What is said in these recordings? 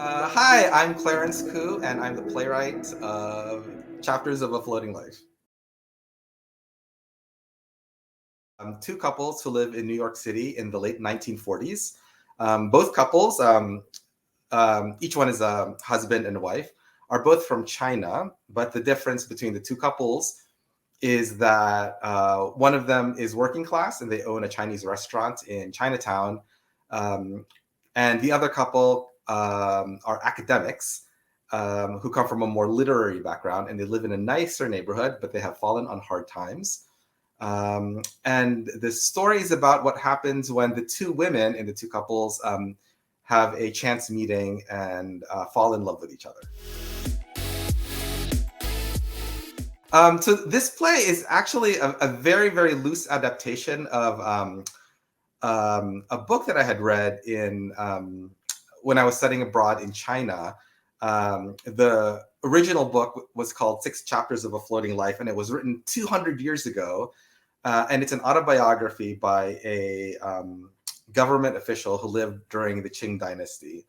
Hi, I'm Clarence Coo, and I'm the playwright of Chapters of a Floating Life. Two couples who live in New York City in the late 1940s. Both couples, each one is a husband and a wife, are both from China, but the difference between the two couples is that one of them is working class and they own a Chinese restaurant in Chinatown, and the other couple are academics who come from a more literary background, and they live in a nicer neighborhood, but they have fallen on hard times. And the story is about what happens when the two women in the two couples have a chance meeting and fall in love with each other. So this play is actually a very, very loose adaptation of a book that I had read in when I was studying abroad in China. The original book was called 6 Chapters of a Floating Life, and it was written 200 years ago. And it's an autobiography by a government official who lived during the Qing dynasty.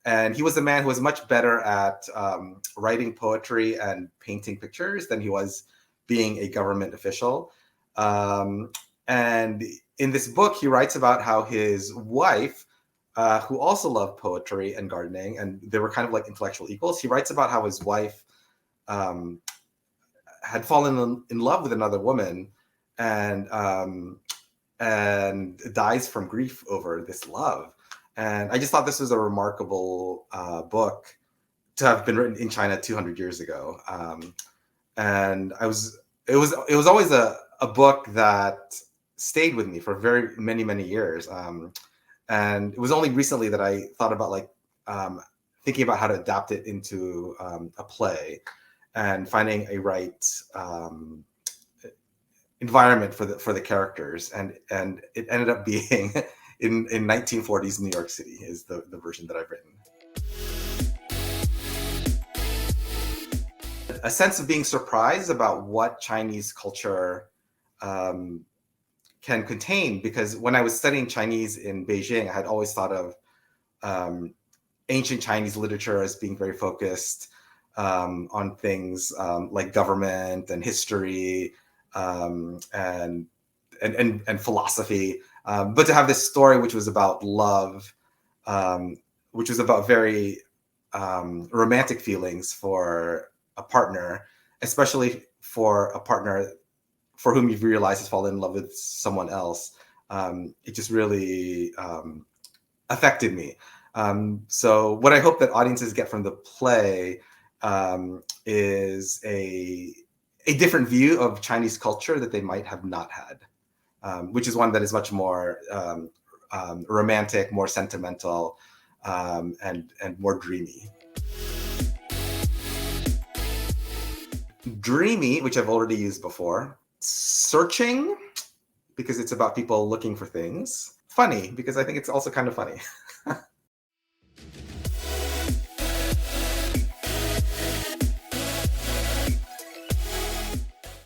And he was a man who was much better at writing poetry and painting pictures than he was being a government official. And in this book, he writes about how his wife, who also loved poetry and gardening, and they were kind of like intellectual equals, he writes about how his wife had fallen in love with another woman and dies from grief over this love. And I just thought this was a remarkable book to have been written in China 200 years ago. And it was always a book that stayed with me for very many years. And it was only recently that I thought about thinking about how to adapt it into a play and finding a right environment for the characters, and it ended up being in 1940s New York City is the version that I've written. A sense of being surprised about what Chinese culture can contain, because when I was studying Chinese in Beijing, I had always thought of ancient Chinese literature as being very focused on things like government and history and philosophy, but to have this story which was about love, which was about very romantic feelings for a partner, especially for a partner for whom you've realized has fallen in love with someone else. It just really affected me. So what I hope that audiences get from the play is a different view of Chinese culture that they might have not had, which is one that is much more romantic, more sentimental, and more dreamy. Dreamy, which I've already used before. Searching, because it's about people looking for things. Funny, because I think it's also kind of funny.